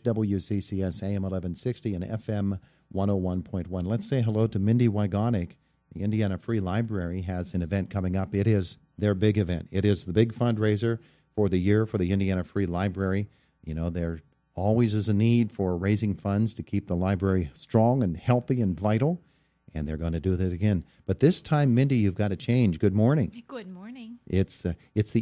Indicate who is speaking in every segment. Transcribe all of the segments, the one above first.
Speaker 1: WCCS AM 1160 and FM 101.1. Let's say hello to Mindy Wygonik. The Indiana Free Library has an event coming up. It is their big event. It is the big fundraiser for the year for the Indiana Free Library. You know, there always is a need for raising funds to keep the library strong and healthy and vital, and they're going to do that again. But this time, Mindy, you've got to change. Good morning.
Speaker 2: Good morning.
Speaker 1: It's the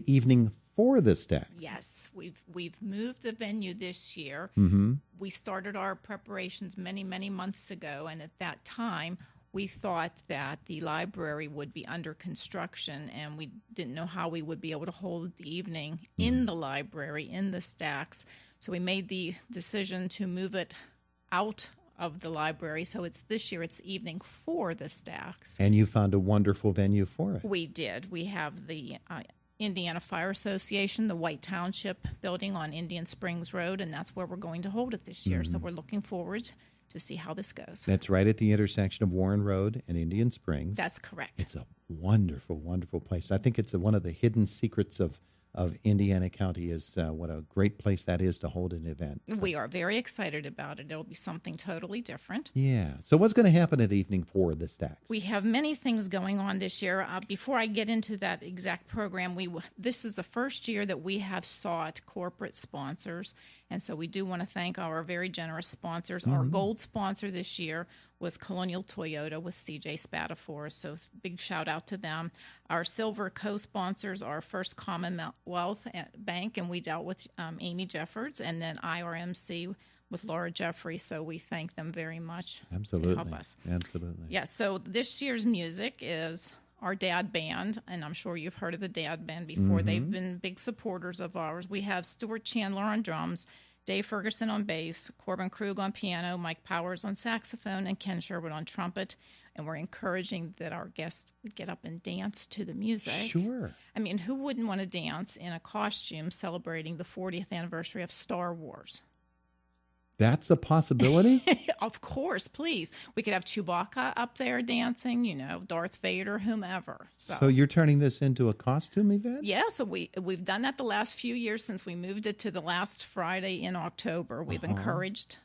Speaker 1: evening for the Stacks.
Speaker 2: Yes, we've moved the venue this year.
Speaker 1: Mm-hmm.
Speaker 2: We started our preparations many months ago, and at that time, we thought that the library would be under construction, and we didn't know how we would be able to hold the evening in the library, in the Stacks. So we made the decision to move it out of the library. So this year, it's evening for the Stacks.
Speaker 1: And you found a wonderful venue for it.
Speaker 2: We did. We have the Indiana Fire Association, the White Township building on Indian Springs Road, and that's where we're going to hold it this year. So we're looking forward to see how this goes.
Speaker 1: That's right at the intersection of Warren Road and Indian Springs.
Speaker 2: That's correct.
Speaker 1: It's a wonderful, wonderful place. I think it's one of the hidden secrets of Indiana County is what a great place that is to hold an event. So.
Speaker 2: We are very excited about it. It'll be something totally different.
Speaker 1: Yeah. So what's going to happen at Evening for the Stacks?
Speaker 2: We have many things going on this year. Before I get into that exact program, this is the first year that we have sought corporate sponsors, and so we do want to thank our very generous sponsors. Our gold sponsor this year was Colonial Toyota with C.J. Spatafor, so big shout out to them. Our silver co-sponsors are First Commonwealth Bank, and we dealt with Amy Jeffords, and then IRMC with Laura Jeffrey, so we thank them very much
Speaker 1: Absolutely.
Speaker 2: to help us.
Speaker 1: Absolutely.
Speaker 2: Yeah, so this year's music is our Dad Band, and I'm sure you've heard of the Dad Band before. They've been big supporters of ours. We have Stuart Chandler on drums, Dave Ferguson on bass, Corbin Krug on piano, Mike Powers on saxophone, and Ken Sherwood on trumpet. And we're encouraging that our guests would get up and dance to the music.
Speaker 1: Sure.
Speaker 2: I mean, who wouldn't want to dance in a costume celebrating the 40th anniversary of Star Wars?
Speaker 1: That's a possibility?
Speaker 2: Of course, please. We could have Chewbacca up there dancing, Darth Vader, whomever.
Speaker 1: So you're turning this into a costume event?
Speaker 2: Yeah, so we've done that the last few years since we moved it to the last Friday in October. We've encouraged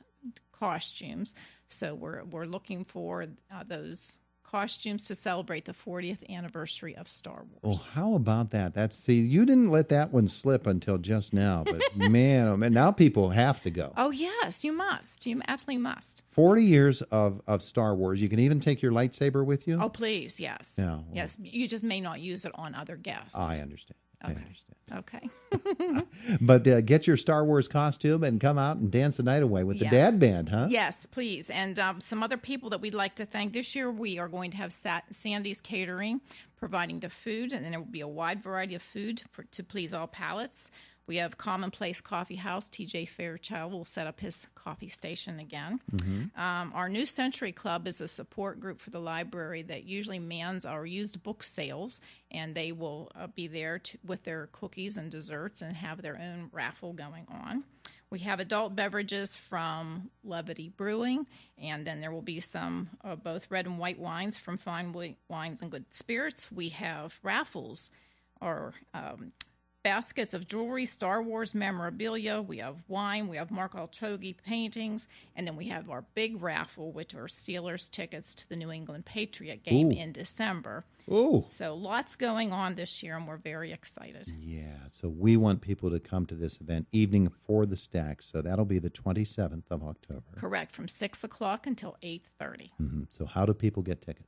Speaker 2: costumes, so we're looking for those costumes to celebrate the 40th anniversary of Star Wars.
Speaker 1: Well, how about that? You didn't let that one slip until just now, but man, oh man, now people have to go.
Speaker 2: Oh, yes, you must. You absolutely must.
Speaker 1: 40 years of Star Wars. You can even take your lightsaber with you?
Speaker 2: Oh, please, yes.
Speaker 1: Yeah, well,
Speaker 2: yes, you just may not use it on other guests.
Speaker 1: I understand.
Speaker 2: Okay.
Speaker 1: I understand.
Speaker 2: Okay.
Speaker 1: But get your Star Wars costume and come out and dance the night away with the Dad Band, huh?
Speaker 2: Yes, please. And some other people that we'd like to thank. This year we are going to have Sandy's Catering providing the food, and then there will be a wide variety of food to please all palates. We have Commonplace Coffee House. T.J. Fairchild will set up his coffee station again. Our New Century Club is a support group for the library that usually mans our used book sales, and they will be there with their cookies and desserts and have their own raffle going on. We have adult beverages from Levity Brewing, and then there will be some both red and white wines from Fine Wines and Good Spirits. We have raffles or baskets of jewelry, Star Wars memorabilia. We have wine. We have Mark Altrogi paintings. And then we have our big raffle, which are Steelers tickets to the New England Patriot game in December.
Speaker 1: Ooh.
Speaker 2: So lots going on this year, and we're very excited.
Speaker 1: Yeah, so we want people to come to this event, Evening for the Stacks. So that'll be the 27th of October.
Speaker 2: Correct, from 6 o'clock until 8:30.
Speaker 1: So how do people get tickets?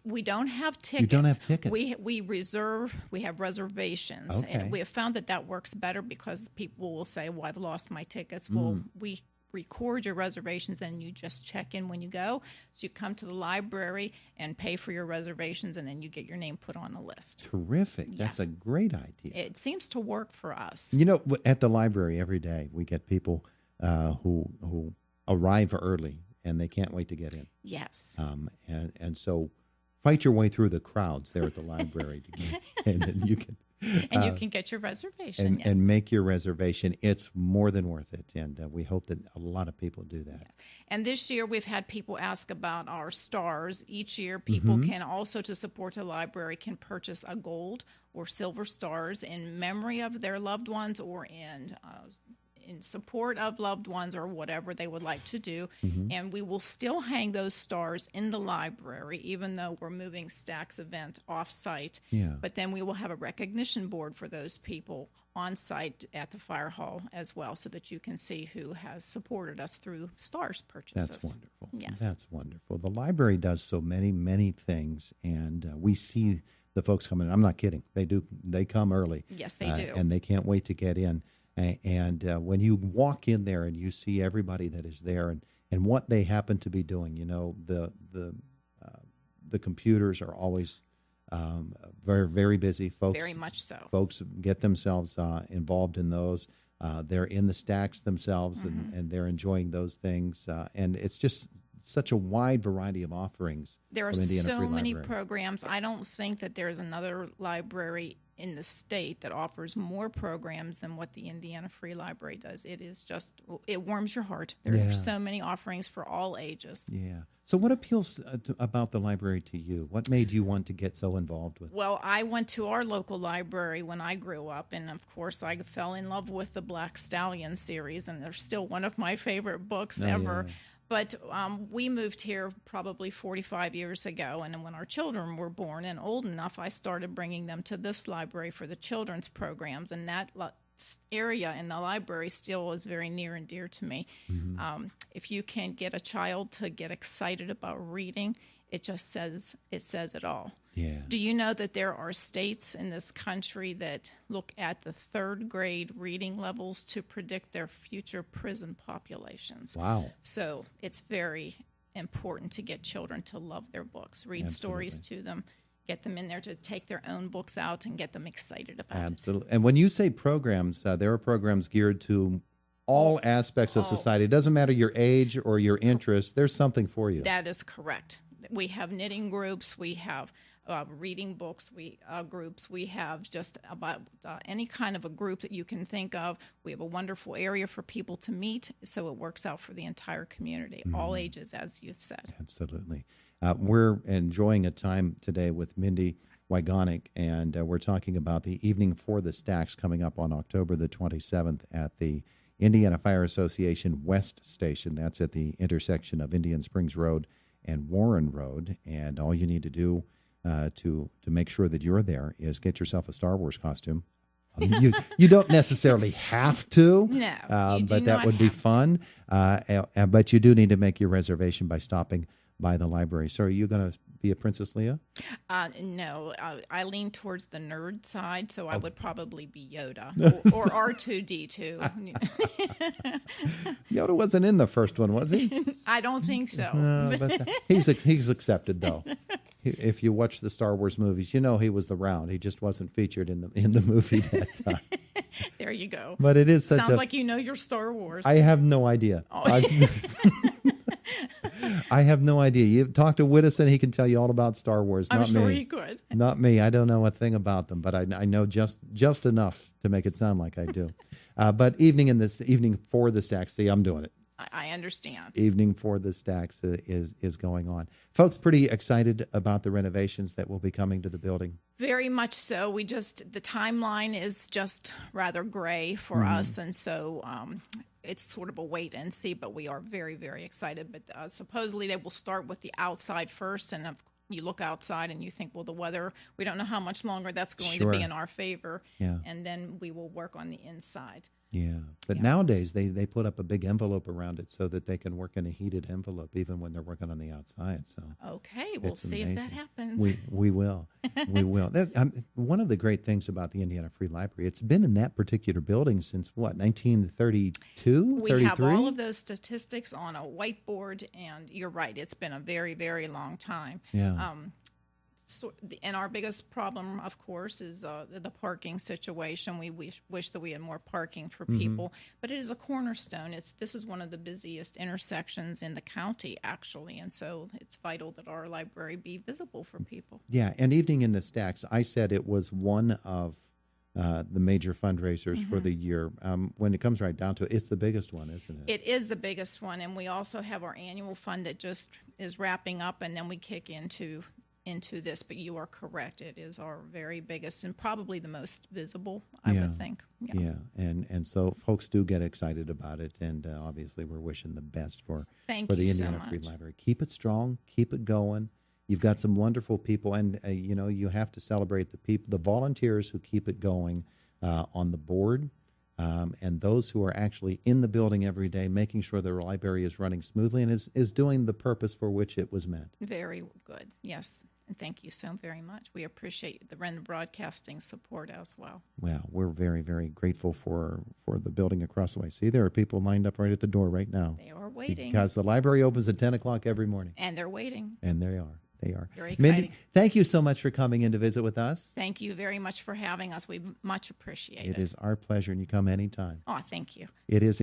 Speaker 2: We don't have tickets.
Speaker 1: You don't have tickets?
Speaker 2: We reserve. We have reservations.
Speaker 1: Okay.
Speaker 2: And we have found that works better because people will say, well, I've lost my tickets. Well, we record your reservations and you just check in when you go. So you come to the library and pay for your reservations, and then you get your name put on the list.
Speaker 1: Terrific. That's a great idea.
Speaker 2: It seems to work for us.
Speaker 1: At the library every day, we get people who arrive early and they can't wait to get in.
Speaker 2: Yes.
Speaker 1: And so fight your way through the crowds there at the library to get in, and you can.
Speaker 2: You can get your reservation.
Speaker 1: And make your reservation. It's more than worth it, and we hope that a lot of people do that.
Speaker 2: And this year we've had people ask about our stars. Each year people can also, to support the library, can purchase a gold or silver stars in memory of their loved ones or in in support of loved ones or whatever they would like to do. And we will still hang those stars in the library, even though we're moving Stack's event off-site.
Speaker 1: Yeah.
Speaker 2: But then we will have a recognition board for those people on site at the fire hall as well, so that you can see who has supported us through stars purchases.
Speaker 1: That's wonderful.
Speaker 2: Yes.
Speaker 1: That's wonderful. The library does so many, many things, and we see the folks coming in. I'm not kidding. They do. They come early.
Speaker 2: Yes, they do.
Speaker 1: And they can't wait to get in. And when you walk in there and you see everybody that is there and what they happen to be doing, the computers are always very, very busy. Folks,
Speaker 2: Very much so.
Speaker 1: Folks get themselves involved in those. They're in the stacks themselves, and they're enjoying those things. And it's just such a wide variety of offerings.
Speaker 2: There are
Speaker 1: from Indiana
Speaker 2: so
Speaker 1: Free
Speaker 2: many
Speaker 1: Library.
Speaker 2: programs. I don't think that there's another library in the state that offers more programs than what the Indiana Free Library does. It is just, it warms your heart. There
Speaker 1: Yeah.
Speaker 2: are so many offerings for all ages.
Speaker 1: Yeah. So what appeals about the library to you? What made you want to get so involved with it?
Speaker 2: Well, I went to our local library when I grew up, and of course I fell in love with the Black Stallion series, and they're still one of my favorite books ever.
Speaker 1: Yeah.
Speaker 2: But we moved here probably 45 years ago, and when our children were born and old enough, I started bringing them to this library for the children's programs, and that area in the library still is very near and dear to me. If you can get a child to get excited about reading, it says it all.
Speaker 1: Yeah.
Speaker 2: Do you know that there are states in this country that look at the third grade reading levels to predict their future prison populations?
Speaker 1: Wow.
Speaker 2: So it's very important to get children to love their books, read stories to them, get them in there to take their own books out and get them excited about it.
Speaker 1: Absolutely. And when you say programs, there are programs geared to all aspects of society. It doesn't matter your age or your interest. There's something for you.
Speaker 2: That is correct. We have knitting groups. We have reading books. Groups. We have just about any kind of a group that you can think of. We have a wonderful area for people to meet, so it works out for the entire community, all ages, as you've said.
Speaker 1: Absolutely. We're enjoying a time today with Mindy Wygonik, and we're talking about the Evening for the Stacks coming up on October the 27th at the Indiana Fire Association West Station. That's at the intersection of Indian Springs Road and Warren Road. And all you need to do to make sure that you're there is get yourself a Star Wars costume. You don't necessarily have to,
Speaker 2: No, you do
Speaker 1: but that
Speaker 2: not
Speaker 1: would be
Speaker 2: have to.
Speaker 1: fun. But you do need to make your reservation by stopping by the library. So are you going to be a Princess Leia?
Speaker 2: No, I lean towards the nerd side, so I would probably be Yoda or R2-D2.
Speaker 1: Yoda wasn't in the first one, was he?
Speaker 2: I don't think so.
Speaker 1: But he's accepted, though. If you watch the Star Wars movies, you know he was around. He just wasn't featured in the movie that time.
Speaker 2: There you go.
Speaker 1: But it is such
Speaker 2: Sounds like you know your Star Wars.
Speaker 1: I have no idea. I have no idea. You talk to Whittison, he can tell you all about Star Wars.
Speaker 2: I'm
Speaker 1: Not
Speaker 2: sure
Speaker 1: me.
Speaker 2: he could.
Speaker 1: Not me. I don't know a thing about them, but I know just enough to make it sound like I do. But evening for the Stacks. See, I'm doing it.
Speaker 2: I understand.
Speaker 1: Evening for the Stacks is going on. Folks, pretty excited about the renovations that will be coming to the building.
Speaker 2: Very much so. The timeline is just rather gray for us, and so it's sort of a wait and see, but we are very, very excited. But supposedly they will start with the outside first, and you look outside and you think, well, the weather, we don't know how much longer that's going to be in our favor, and then we will work on the inside.
Speaker 1: Yeah, but nowadays they put up a big envelope around it so that they can work in a heated envelope even when they're working on the outside. So
Speaker 2: Okay, we'll see if that happens.
Speaker 1: We will. We will. One of the great things about the Indiana Free Library, it's been in that particular building since, what, 1932,
Speaker 2: We
Speaker 1: 33?
Speaker 2: have all of those statistics on a whiteboard, and you're right, it's been a very, very long time.
Speaker 1: Yeah.
Speaker 2: And our biggest problem, of course, is the parking situation. We wish that we had more parking for people, but it is a cornerstone. This is one of the busiest intersections in the county, actually, and so it's vital that our library be visible for people.
Speaker 1: Yeah, and Evening in the Stacks, I said it was one of the major fundraisers for the year. When it comes right down to it, it's the biggest one, isn't it?
Speaker 2: It is the biggest one, and we also have our annual fund that just is wrapping up, and then we kick into into this, but you are correct. It is our very biggest and probably the most visible, I
Speaker 1: Yeah.
Speaker 2: would think.
Speaker 1: Yeah, and so folks do get excited about it, and obviously we're wishing the best for
Speaker 2: Thank
Speaker 1: the
Speaker 2: you so
Speaker 1: Indiana Free
Speaker 2: much.
Speaker 1: Library. Keep it strong, keep it going. You've got some wonderful people, and you have to celebrate the volunteers who keep it going on the board, and those who are actually in the building every day, making sure the library is running smoothly and is doing the purpose for which it was meant.
Speaker 2: Very good. Yes. And thank you so very much. We appreciate the Ren Broadcasting support as well.
Speaker 1: Well, we're very, very grateful for the building across the way. See, there are people lined up right at the door right now.
Speaker 2: They are waiting.
Speaker 1: Because the library opens at 10 o'clock every morning.
Speaker 2: And they're waiting.
Speaker 1: And they are. They are.
Speaker 2: Very exciting.
Speaker 1: Mindy, thank you so much for coming in to visit with us.
Speaker 2: Thank you very much for having us. We much appreciate it.
Speaker 1: It is our pleasure, and you come anytime.
Speaker 2: Oh, thank you.
Speaker 1: It is